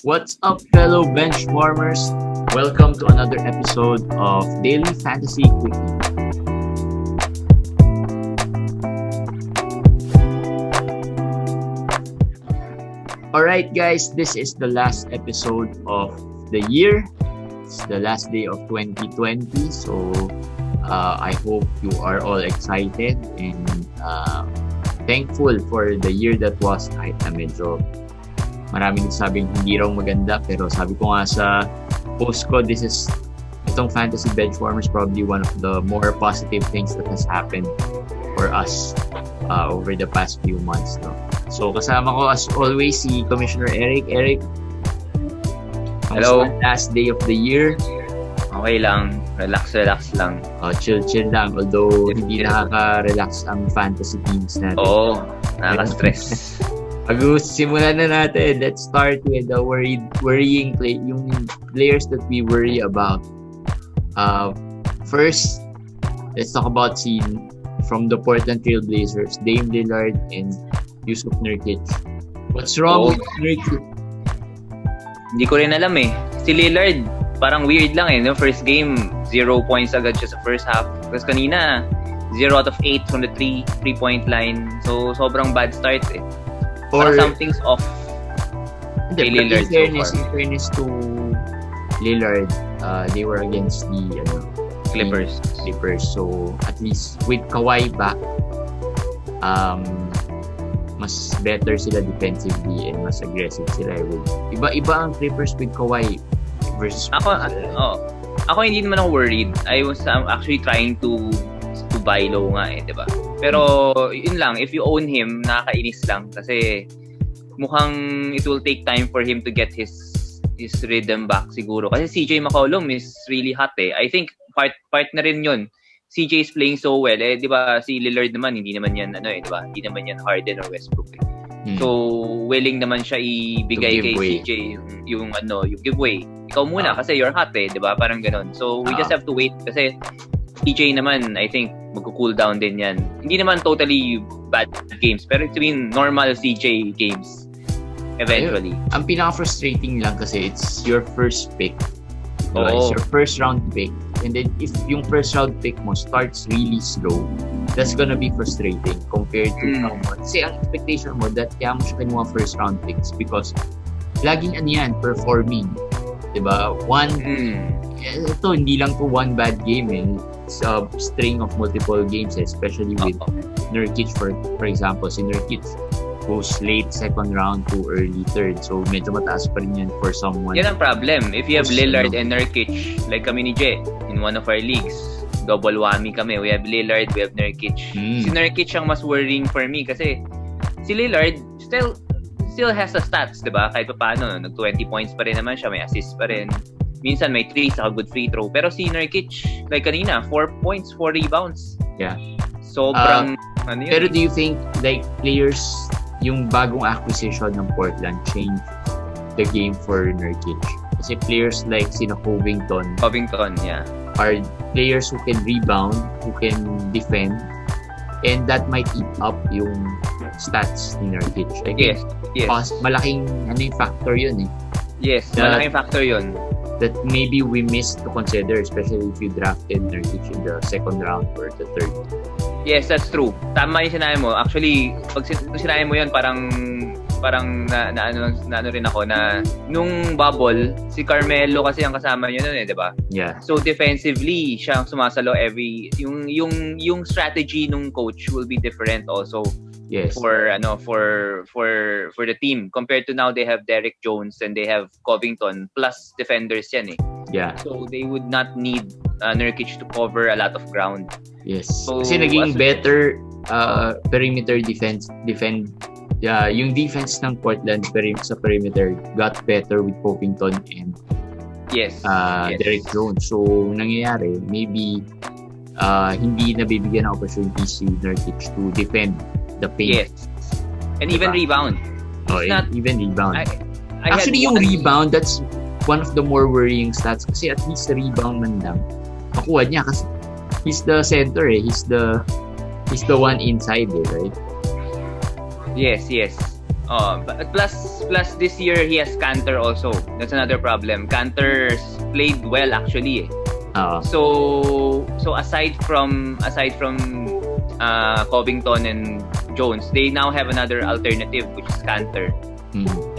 What's up, fellow benchwarmers? Welcome to another episode of Daily Fantasy Quickie. Alright, guys, this is the last episode of the year. It's the last day of 2020, so I hope you are all excited and thankful for the year that was. Kahit na medyo maraming nagsabing hindi raw maganda, pero sabi ko nga sa post ko, itong Fantasy Benchwarmers probably one of the more positive things that has happened for us over the past few months, no? So kasama ko as always si Commissioner Eric. Eric, hello. Last day of the year. Okay lang. Relax lang. Chill lang. Although hindi nakaka-relax ang fantasy teams natin. Oo. Nakaka-stress. Simulan na natin. Let's start with the worrying play. Yung players that we worry about. First, let's talk about from the Portland Trail Blazers, Dame Lillard and Jusuf Nurkic. What's wrong with Nurkic? Hindi ko rin alam eh. Si Lillard, parang weird lang eh. No? First game, 0 points agad siya sa first half. Tapos kanina, 0 out of 8 from the 3-point line. So, sobrang bad start eh. Or something's off. Kay Lillard in fairness to Lillard, they were against the Clippers. So, at least with Kawhi back, mas better sila defensively and mas aggressive sila with iba ang Clippers with Kawhi versus ako hindi naman ako worried. I'm actually trying to buy low nga eh, 'di ba? Pero yun lang, if you own him, nakakainis lang kasi mukhang it will take time for him to get his rhythm back siguro. Kasi CJ McCollum is really hot eh. I think part na rin yun. CJ is playing so well eh, 'di ba? Si Lillard naman hindi naman yan 'di ba? Hindi naman yan Harden or Westbrook eh. So willing naman siya ibigay kay CJ yung giveaway. Ikaw muna kasi you're hot eh, 'di ba? Parang ganoon. So we just have to wait kasi CJ naman I think magko-cool down din yan. Hindi naman totally bad games pero it's been normal CJ games eventually. Ang pinaka-frustrating lang kasi it's your first pick. Diba? It's your first round pick. And then if yung first round pick mo starts really slow, that's gonna be frustrating compared to someone. Kasi ang expectation mo that kaya mo siya kinuha first round picks because laging performing. Diba? Ito hindi lang to one bad game eh. It's a string of multiple games especially with Nurkic for example. Si Nurkic goes late second round to early third. So, medyo mataas pa rin yan for someone. Yan ang problem. If you have Lillard and Nurkic, like kami ni Jay, in one of our leagues, double whammy kami. We have Lillard, we have Nurkic. Si Nurkic ang mas worrying for me kasi si Lillard still has the stats, diba? Kahit pa paano, nag-20 points pa rin naman siya, may assist pa rin. Minsan may 3 sa good free throw. Pero si Nurkic, like kanina, 4 points, 4 rebounds. Yeah. Sobrang, yun? Pero do you think, like, players yung bagong acquisition ng Portland change the game for Nurkic? Kasi players like sina Covington, yeah, are players who can rebound, who can defend, and that might eat up yung stats ni Nurkic. Yes. Malaking factor yun eh. Yes, malaking factor yun. That maybe we missed to consider, especially if you drafted Nurkic in the second round or the third. Yes, that's true. Tama yung sinabi mo. Actually, pag sinabi mo yun, parang na rin ako na nung bubble, si Carmelo kasi ang kasama niya nun eh, 'di ba? Yeah. So defensively, siya ang sumasalo yung strategy nung coach will be different also. Yes. For the team compared to now they have Derrick Jones and they have Covington plus defenders yan eh. Yeah. So they would not need Nurkic to cover a lot of ground. Yes. So, kasi naging better perimeter defend. Yung defense ng Portland sa perimeter got better with Covington and Derrick Jones. So nangyayari maybe hindi nabibigyan ng opportunity si Nurkic to defend the paint. Yes. And even rebound. Even rebound. Actually, yung rebound, that's one of the more worrying stats kasi at least the rebound man lang makuha niya kasi he's the center eh. He's the one inside eh, right? Yes. But plus plus this year he has Cantor also. That's another problem. Cantor's played well actually. So aside from Covington and Jones, they now have another alternative, which is Cantor.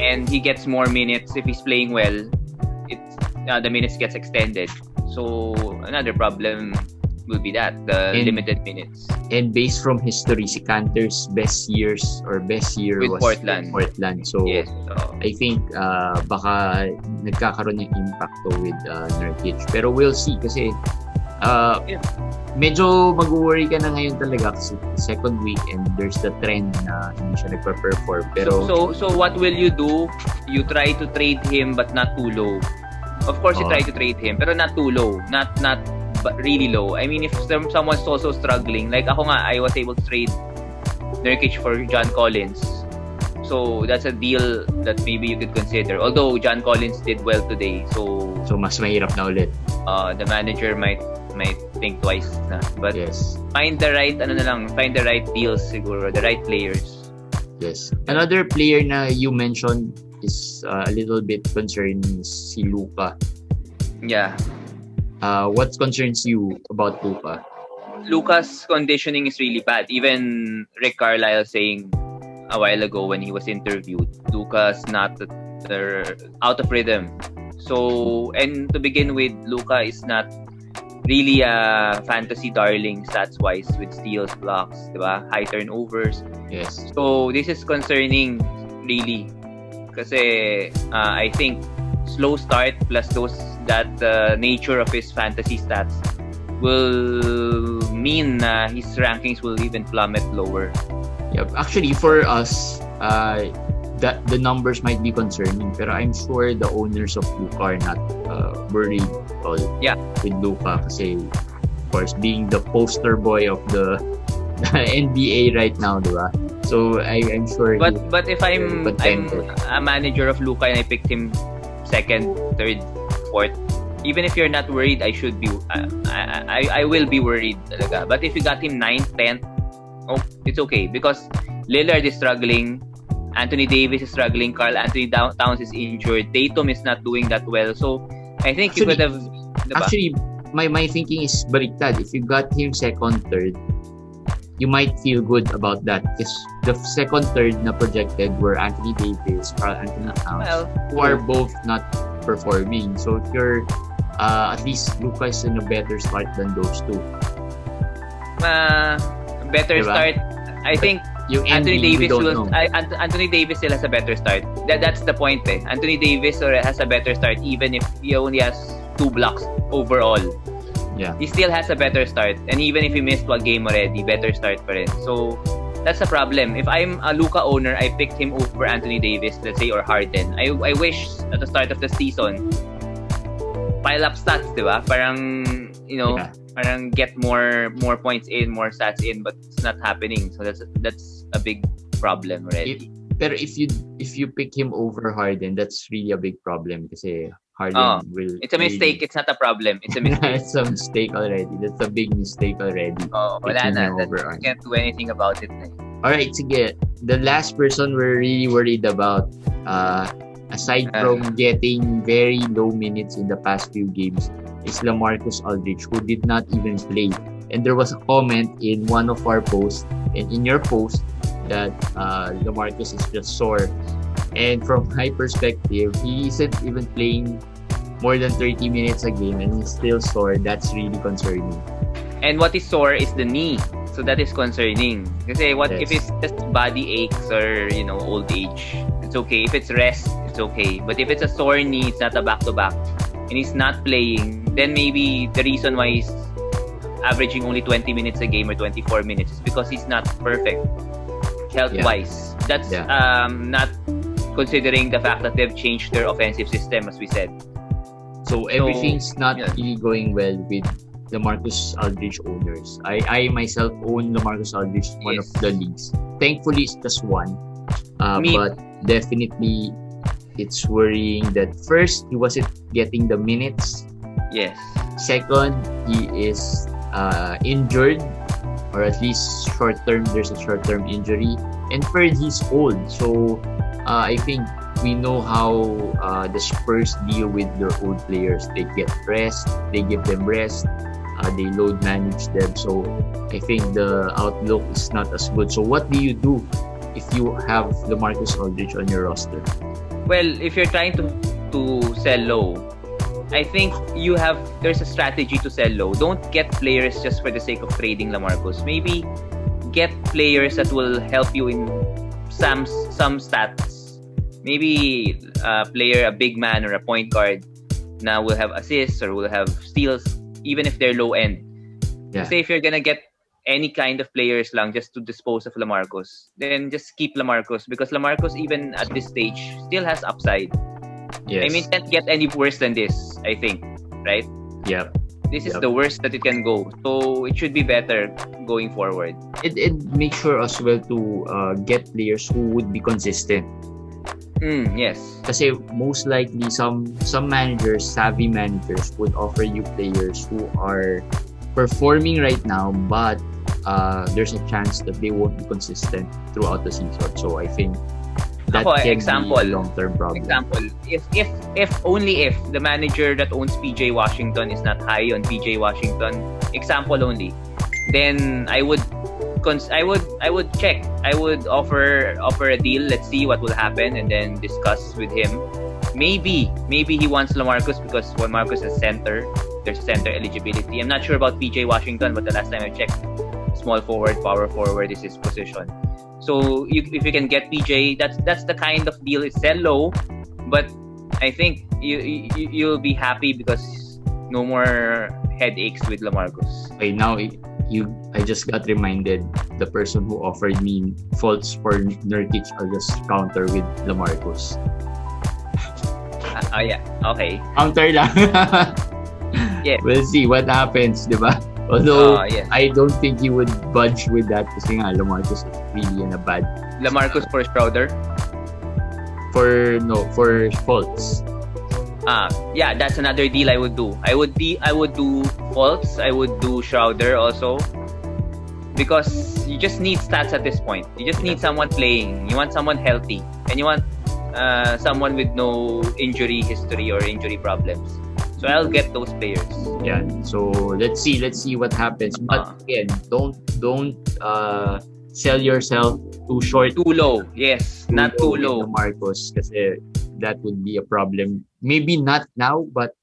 And he gets more minutes if he's playing well. The minutes gets extended. So another problem will be that limited minutes. And based from history, si Cantor's best year with was Portland. So yes, I think baka nagkakaroon yung impacto with Nurkic. Pero we'll see kasi medyo mag-worry ka na ngayon talaga kasi second week and there's the trend na hindi siya nagpa-perform. Pero so what will you do? You try to trade him but not too low. Of course, you try to trade him pero not too low. Not really low. I mean, if someone's also struggling, like ako nga, I was able to trade Nurkic for John Collins. So that's a deal that maybe you could consider. Although John Collins did well today, so mas mahirap na ulit. The manager might think twice na. But yes, find the right deals siguro, the right players. Yes. Another player na you mentioned is a little bit concerning is si Luka. Yeah. What concerns you about Luka? Luka's conditioning is really bad. Even Rick Carlisle saying a while ago when he was interviewed, Luka's not out of rhythm. So, and to begin with, Luka is not really a fantasy darling stats-wise with steals, blocks, diba? High turnovers. Yes. So, this is concerning really. Kasi I think slow start plus that nature of his fantasy stats will mean his rankings will even plummet lower. Yeah, actually for us, that the numbers might be concerning, pero I'm sure the owners of Luka are not worried at all. Yeah. With Luka kasi of course being the poster boy of the NBA right now, diba? So I'm sure. But if I'm a manager of Luka and I picked him second, third, fourth, even if you're not worried, I should be. I will be worried talaga. But if you got him 9th, 10th, it's okay because Lillard is struggling, Anthony Davis is struggling, Karl Anthony Towns is injured, Tatum is not doing that well. So I think you could have. Diba? Actually, my thinking is baliktad. If you got him second, third, you might feel good about that because the second, third na projected were Anthony Davis, Karl Anthony Towns, who are both not performing. So if you're at least Luka is in a better start than those two. Better diba? Start. I think Anthony Davis Anthony Davis still has a better start. That's the point. Anthony Davis has a better start even if he only has 2 blocks overall. Yeah. He still has a better start, and even if he missed one game already, better start pa rin. So that's the problem. If I'm a Luka owner, I picked him over Anthony Davis, let's say, or Harden. I wish at the start of the season, pile up stats, diba? Parang, parang get more points in, more stats in, but it's not happening. So that's a big problem already. Pero if you pick him over Harden, that's really a big problem kasi Harden will. It's a mistake. It's not a problem. It's a mistake. It's a mistake already. That's a big mistake already. Wala na. You can't do anything about it. Alright, sige. The last person we're really worried about, aside from getting very low minutes in the past few games, is Lamarcus Aldridge, who did not even play. And there was a comment in one of our posts, and in your post, that Lamarcus is just sore. And from my perspective, he isn't even playing more than 30 minutes a game and he's still sore. That's really concerning. And what is sore is the knee. So that is concerning. Kasi if it's just body aches or, old age, it's okay. If it's rest, it's okay. But if it's a sore knee, it's not a back-to-back, and he's not playing, then maybe the reason why he's averaging only 20 minutes a game or 24 minutes is because he's not perfect health-wise. That's not considering the fact that they've changed their offensive system, as we said. So everything's not really going well with Lamarcus Aldridge owners. I myself own Lamarcus Aldridge, one of the leagues. Thankfully, it's just one. But definitely, it's worrying that first, he wasn't getting the minutes. Yes. Second, he is injured, or at least short-term, there's a short-term injury. And third, he's old. So, I think we know how the Spurs deal with their old players. They get rest, they give them rest, they load manage them. So I think the outlook is not as good. So what do you do if you have Lamarcus Aldridge on your roster? Well, if you're trying to sell low, I think there's a strategy to sell low. Don't get players just for the sake of trading Lamarcus. Maybe get players that will help you in some stats. Maybe a big man or a point guard now will have assists or will have steals, even if they're low end. Yeah. Say if you're gonna get any kind of players lang just to dispose of Lamarcus, then just keep Lamarcus, because Lamarcus, even at this stage, still has upside. Yes. I mean, can't get any worse than this, I think, right? Yep. This is the worst that it can go. So it should be better going forward. It makes sure as well to get players who would be consistent. Yes. Kasi most likely some managers, savvy managers, would offer you players who are performing right now, but there's a chance that they won't be consistent throughout the season. So I think that can be a long-term problem. Example, if only if the manager that owns PJ Washington is not high on PJ Washington, example only, then I would check. I would offer a deal. Let's see what will happen, and then discuss with him. Maybe he wants Lamarcus because Lamarcus is center. There's center eligibility. I'm not sure about PJ Washington, but the last time I checked, small forward, power forward is his position. So if you can get PJ, that's the kind of deal. It's sell low, but I think you'll be happy because no more headaches with Lamarcus. Okay, now I just got reminded, the person who offered me faults for Nurkic, I'll just counter with Lamarcus. Yeah. Okay. Counter lang. Yeah. We'll see what happens, di ba? Although, yes. I don't think he would budge with that kasi nga, Lamarcus is really in a bad... Lamarcus for Schroeder? For faults. Yeah, that's another deal I would do. I would do faults. I would do Schroeder also, because you just need stats at this point. You just need someone playing. You want someone healthy, and you want someone with no injury history or injury problems. So I'll get those players. Yeah. So let's see what happens. But again, don't sell yourself too short. Too low. Yes, not too low. Marcos, kasi that would be a problem. Maybe not now, but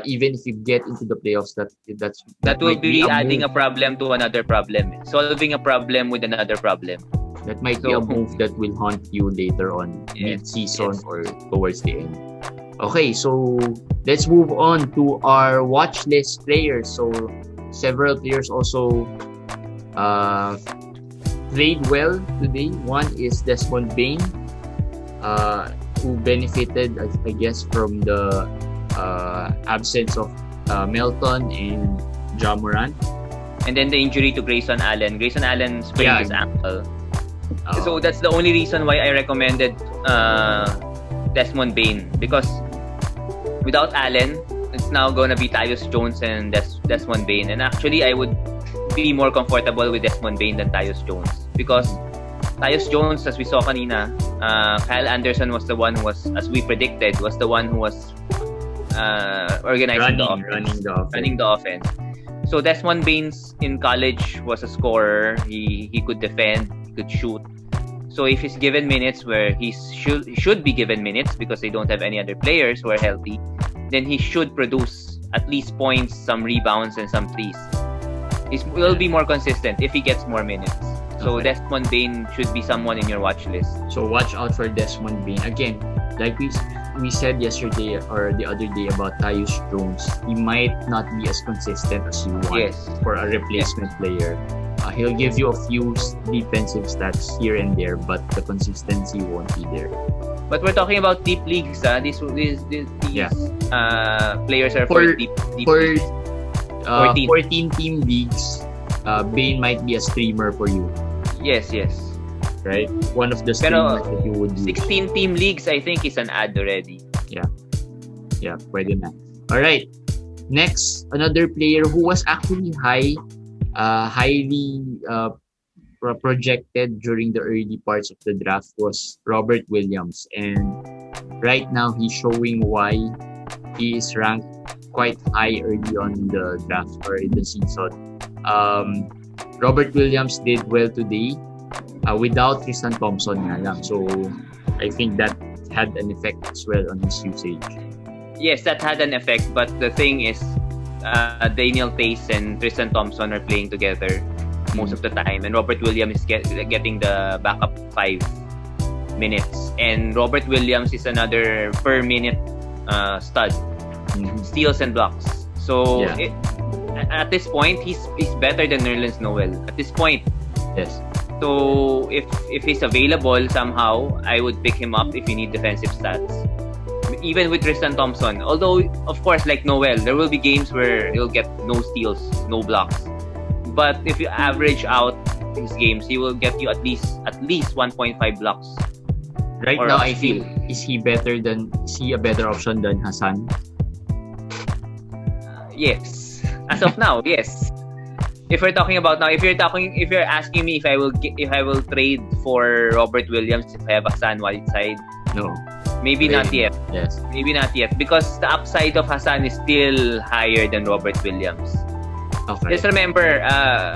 even if you get into the playoffs, that will might be adding a problem to another problem. Solving a problem with another problem. That might be a move that will haunt you later on, mid-season or towards the end. Okay, so let's move on to our watch list players. So several players also played well today. One is Desmond Bane, who benefited, I guess, from the absence of Melton and Ja Morant. And then the injury to Grayson Allen. Grayson Allen sprained his ankle. So that's the only reason why I recommended Desmond Bane, because without Allen, it's now gonna be Tyus Jones and Desmond Bane. And actually, I would be more comfortable with Desmond Bane than Tyus Jones, because Tyus Jones, as we saw kanina, Kyle Anderson was the one who was, as we predicted, was the one who was running the offense. So Desmond Bane in college was a scorer. He could defend, he could shoot. So if he's given minutes, where he should be given minutes because they don't have any other players who are healthy, then he should produce at least points, some rebounds, and some threes. He will be more consistent if he gets more minutes. So Desmond Bane should be someone in your watch list. So watch out for Desmond Bane. Again, like we said yesterday or the other day about Tyus Jones, he might not be as consistent as you want for a replacement player. He'll give you a few defensive stats here and there, but the consistency won't be there. But we're talking about deep leagues. These players are for deep leagues. 14-team leagues, Bane might be a streamer for you. Yes. Right? One of the streamers that you would use. 16-team leagues, I think, is an ad already. Yeah, pwede na. Alright. Next, another player who was actually highly projected during the early parts of the draft was Robert Williams. And right now he's showing why he is ranked quite high early on in the draft or in the season. Robert Williams did well today without Tristan Thompson nga lang. So I think that had an effect as well on his usage. Yes, that had an effect, but the thing is, Daniel Tace and Tristan Thompson are playing together most of the time, and Robert Williams is getting the backup 5 minutes, and Robert Williams is another per minute stud, steals and blocks. So at this point, he's better than Nerlens Noel. At this point, yes. So if he's available somehow, I would pick him up if you need defensive stats. Even with Tristan Thompson, although of course, like Noel, there will be games where he'll get no steals, no blocks. But if you average out his games, he will get you at least 1.5 blocks. Right now, I feel is he a better option than Hassan? Yes, as of now, yes. If we're talking about now, if you're asking me if I will trade for Robert Williams if I have Hassan Whiteside, no. Maybe really? Not yet. Yes. Maybe not yet because the upside of Hassan is still higher than Robert Williams. Okay. Just remember,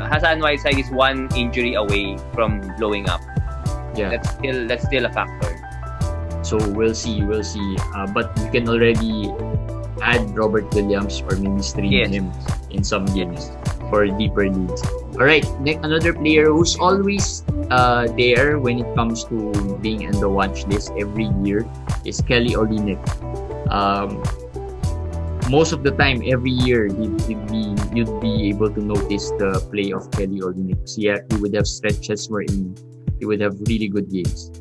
Hassan Whiteside is one injury away from blowing up. Yeah. That's still a factor. So we'll see. But you can already add Robert Williams or maybe stream him in some games for deeper leagues. Alright, another player who's always there when it comes to being in the watch list every year is Kelly Olynyk. Most of the time, every year, you'd be able to notice the play of Kelly Olynyk. So yeah, he would have stretches wherein he would have really good games.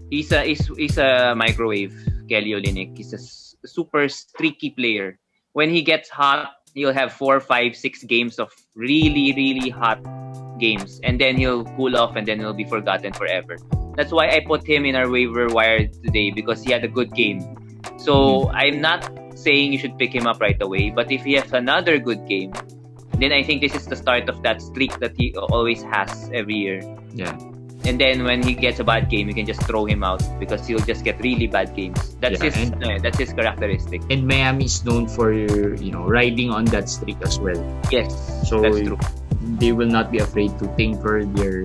He's a microwave, Kelly Olynyk. He's a super streaky player. When he gets hot, he'll have 4, 5, 6 games of really, really hot games. And then he'll cool off and then he'll be forgotten forever. That's why I put him in our waiver wire today because he had a good game. So I'm not saying you should pick him up right away. But if he has another good game, then I think this is the start of that streak that he always has every year. Yeah. And then when he gets a bad game, you can just throw him out because he'll just get really bad games. That's his characteristic. And Miami is known for riding on that streak as well. Yes, so that's true. They will not be afraid to tinker their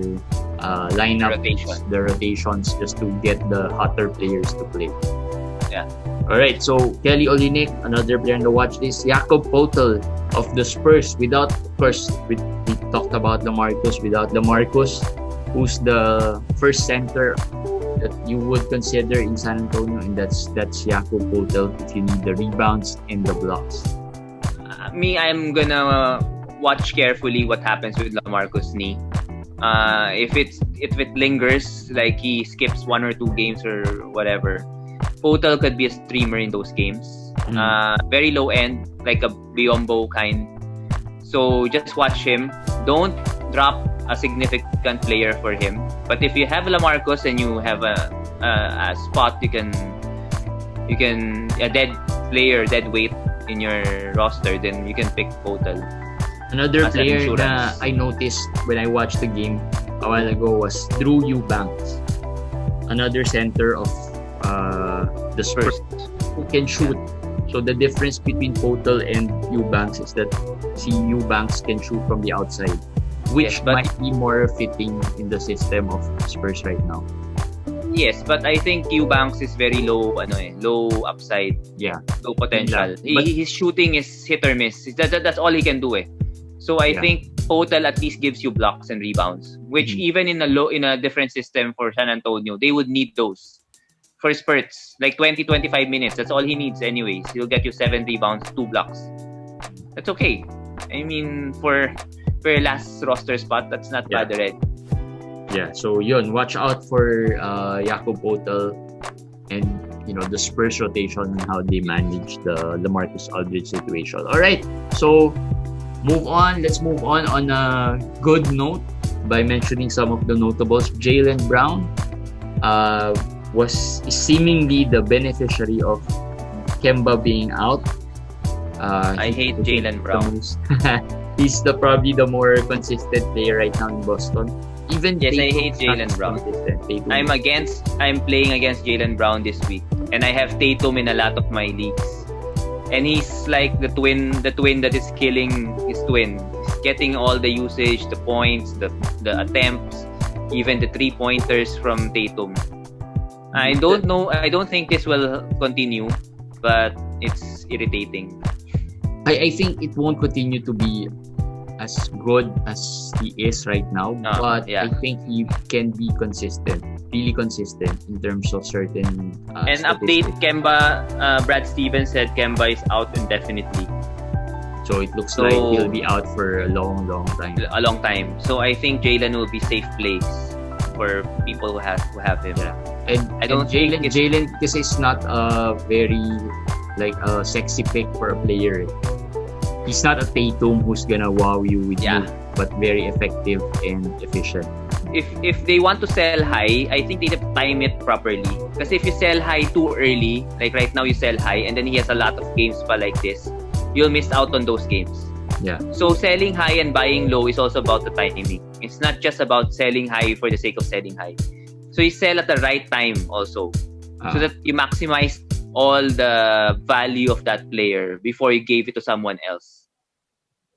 lineup, the rotations, just to get the hotter players to play. Yeah. All right. So Kelly Olynyk, another player on the watch list. Jakob Poeltl of the Spurs. Without, of course, we talked about Lamarcus. Without Lamarcus, who's the first center that you would consider in San Antonio, and that's Jakob Poeltl if you need the rebounds and the blocks. I'm gonna watch carefully what happens with Lamarcus' knee. If it lingers, like he skips 1 or 2 games or whatever, Poeltl could be a streamer in those games. Very low end, like a Biyombo kind. So just watch him. Don't drop a significant player for him. But if you have Lamarcus and you have a spot you can a dead player, dead weight in your roster, then you can pick Poeltl. Another player that I noticed when I watched the game a while ago was Drew Eubanks, another center of the Spurs who can shoot. So the difference between Poeltl and Eubanks is that Eubanks can shoot from the outside, which might be more fitting in the system of Spurs right now. Yes, but I think Eubanks is very low upside. Yeah. Low potential. His shooting is hit or miss. That's all he can do So I think Poeltl at least gives you blocks and rebounds, which even in a different system for San Antonio, they would need those for spurts, like 20-25 minutes. That's all he needs anyways. He'll get you 7 rebounds, 2 blocks. That's okay. I mean, for last roster spot, that's not bad already. Yeah, so yun, watch out for Jakob Poeltl and the Spurs rotation and how they manage the Lamarcus Aldridge situation. All right, so let's move on a good note by mentioning some of the notables. Jaylen Brown was seemingly the beneficiary of Kemba being out. I hate Jaylen Brown. He's probably the more consistent player right now in Boston. Even Yes, I Tatum hate is not Jaylen Brown. consistent. Tatum. I'm playing against Jaylen Brown this week, and I have Tatum in a lot of my leagues. And he's like the twin that is killing his twin. He's getting all the usage, the points, the attempts, even the 3-pointers from Tatum. I don't know. I don't think this will continue, but it's irritating. I think it won't continue to be as good as he is right now, but yeah. I think he can be consistent, really consistent in terms of certain And update Kemba, Brad Stevens said Kemba is out indefinitely. So it looks like he'll be out for a long time. A long time. So I think Jaylen will be safe place for people who have him. Yeah. And I don't think Jaylen this is not a very like a sexy pick for a player. He's not a Tatum who's gonna wow you with you, but very effective and efficient. If they want to sell high, I think they have to time it properly. Because if you sell high too early, like right now you sell high and then he has a lot of games pa like this, you'll miss out on those games. Yeah. So selling high and buying low is also about the timing. It's not just about selling high for the sake of selling high. So you sell at the right time also, so that you maximize all the value of that player before you gave it to someone else.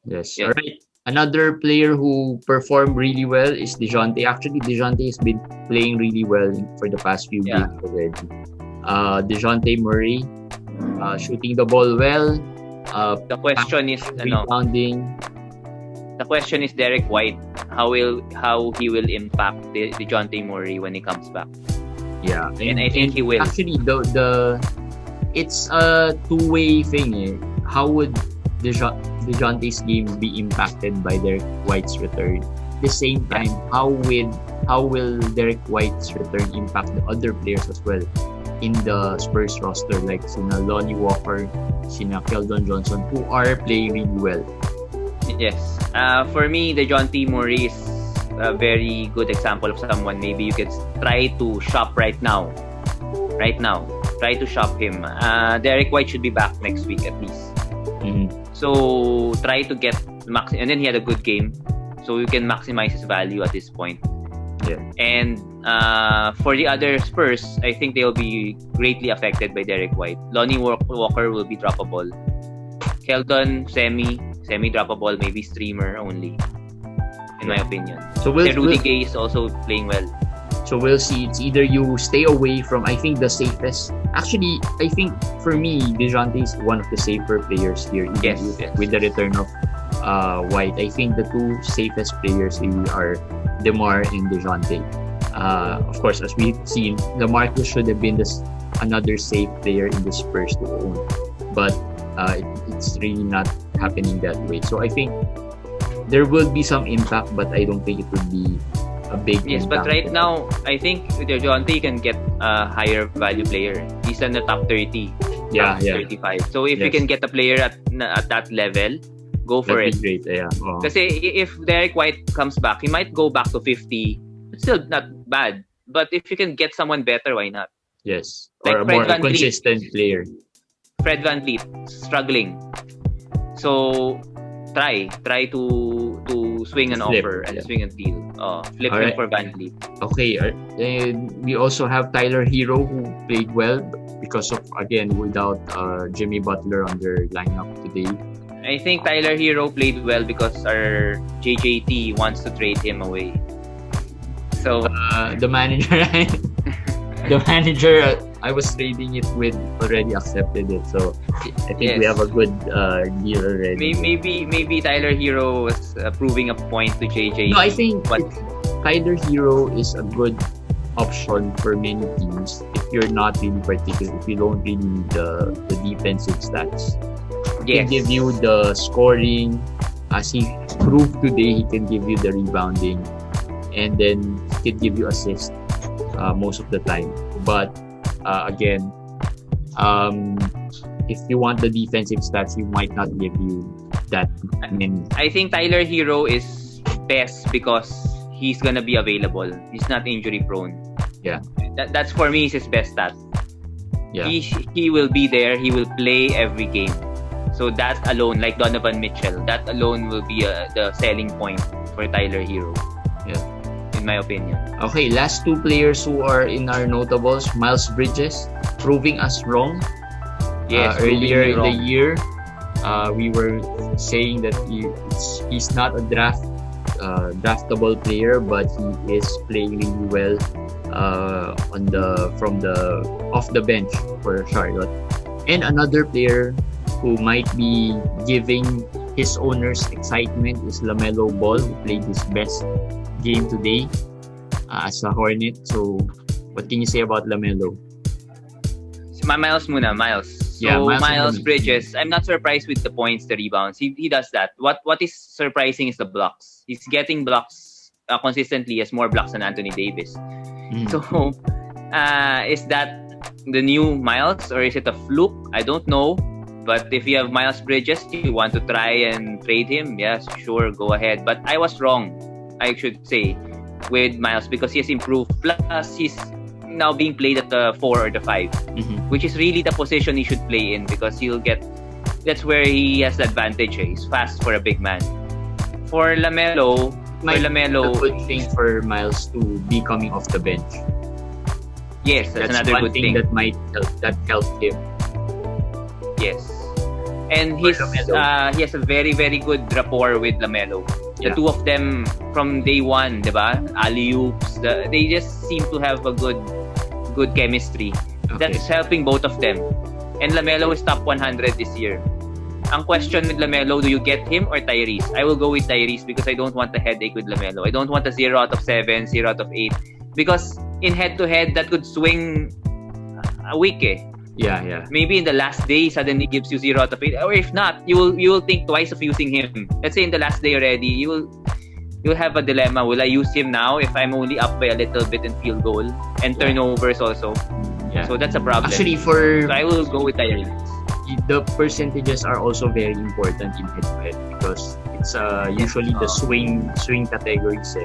Yes. All right. Another player who performed really well is Dejounte. Actually, Dejounte has been playing really well for the past few games already. Dejounte Murray shooting the ball well. The question is rebounding. The question is Derrick White. How he will impact Dejounte Murray when he comes back? Yeah, and I think he will. Actually, it's a two-way thing. How would Dejounte's game be impacted by Derrick White's return? At the same time, how will Derrick White's return impact the other players as well in the Spurs roster, like sina Lonnie Walker, sina Keldon Johnson, who are playing really well? Yes. For me, Dejounte Murray is a very good example of someone maybe you could try to shop right now. Try to shop him. Derrick White should be back next week at least. Mm-hmm. So try to get max, and then he had a good game, so you can maximize his value at this point. Yeah. And for the other Spurs, I think they'll be greatly affected by Derrick White. Lonnie Walker will be droppable. Keldon semi droppable, maybe streamer only, in my opinion. So Rudy Gay is also playing well. So we'll see. It's either you stay away from, I think, the safest. Actually, I think for me, Dejounte is one of the safer players here. Yes. With the return of White, I think the two safest players really are DeMar and Dejounte. Of course, as we've seen, Lamarcus should have been another safe player in the Spurs to own, but it's really not happening that way. So I think there will be some impact, but I don't think it would be a big impact. But right now, I think Dejounte can get a higher value player. He's in the top 30, top 35. So if you can get a player at that level, go for it. Great. Yeah. Because if Derrick White comes back, he might go back to 50. It's still not bad. But if you can get someone better, why not? Yes. Like or a more consistent player. Fred VanVleet, struggling. So try to swing an offer and swing a deal. Flip him for VanVleet. Okay. And we also have Tyler Herro, who played well because of, again, without Jimmy Butler on their lineup today. I think Tyler Herro played well because our JJT wants to trade him away. So the manager I was trading it with already accepted it. So I think we have a good deal already. Maybe Tyler Herro was proving a point to JJT. No, I think Tyler Herro is a good option for many teams if you're not really particular, if you don't really need the defensive stats. He can give you the scoring, as he proved today. He can give you the rebounding, and then he can give you assists most of the time. But again, if you want the defensive stats, he might not give you that many. I think Tyler Herro is best because he's gonna be available. He's not injury prone. Yeah, that's for me is his best stat. Yeah, he will be there. He will play every game. So that alone, like Donovan Mitchell, that alone will be the selling point for Tyler Herro. Yeah. In in my opinion. Okay, last two players who are in our notables, Miles Bridges, proving us wrong. Yes, Earlier in the wrong. year, we were saying that he's not a draftable player, but he is playing really well off the bench for Charlotte. And another player who might be giving his owners excitement is Lamelo Ball, who played his best game today as a Hornet. So, what can you say about Lamelo? Miles muna, Miles. So, Yeah, Miles muna. Bridges, I'm not surprised with the points, the rebounds. He does that. What is surprising is the blocks. He's getting blocks consistently, as more blocks than Anthony Davis. So, is that the new Miles, or is it a fluke? I don't know. But if you have Miles Bridges, you want to try and trade him, yes, sure, go ahead. But I was wrong, I should say, with Miles, because he has improved. Plus, he's now being played at the 4 or the 5, which is really the position he should play in, because that's where he has the advantage. He's fast for a big man. For Lamelo, a good thing for Miles to be coming off the bench. Yes, that's another one good thing thing. that might help him. Yes. And he has a very, very good rapport with Lamelo. The two of them from day one, diba? Alley-oops, they just seem to have a good chemistry. Okay. That's helping both of them. And Lamelo is top 100 this year. Ang question with Lamelo, do you get him or Tyrese? I will go with Tyrese because I don't want a headache with Lamelo. I don't want a 0 out of 7, 0 out of 8. Because in head-to-head, that could swing a week Yeah. Maybe in the last day, suddenly gives you 0 out of 8. Or if not, you will think twice of using him. Let's say in the last day already, you'll have a dilemma. Will I use him now if I'm only up by a little bit in field goal and turnovers also? Yeah. So that's a problem. Actually, So I will go with Tyrese. the percentages are also very important in head-to-head because it's usually the swing categories.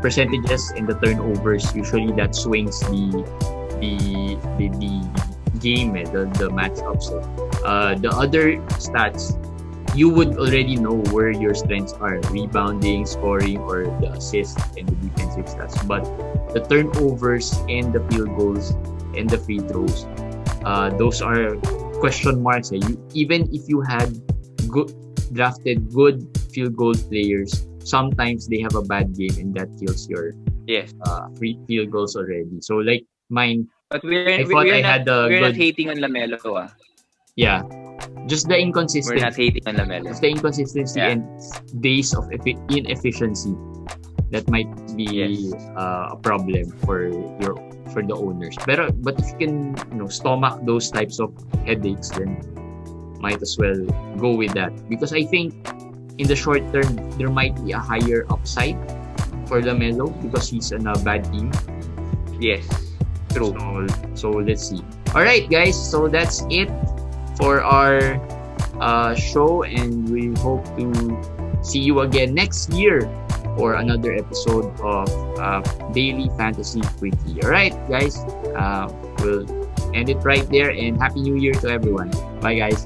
Percentages and the turnovers, usually that swings the game, the matchups. The other stats, you would already know where your strengths are: rebounding, scoring, or the assists and the defensive stats. But the turnovers and the field goals and the free throws, those are question marks. Even if you had drafted good field goal players, sometimes they have a bad game and that kills your free field goals already. So like mine, but we're not hating on Lamelo. Yeah, just the inconsistency. We're not hating on Lamelo. Just the inconsistency and days of inefficiency that might be a problem for the owners. But if you can stomach those types of headaches, then might as well go with that, because I think in the short term there might be a higher upside for Lamelo because he's on a bad team. Yes, true. So let's see. All right, guys. So that's it for our show, and we hope to see you again next year for another episode of Daily Fantasy Quickie. All right, guys. We'll end it right there, and Happy New Year to everyone. Bye, guys.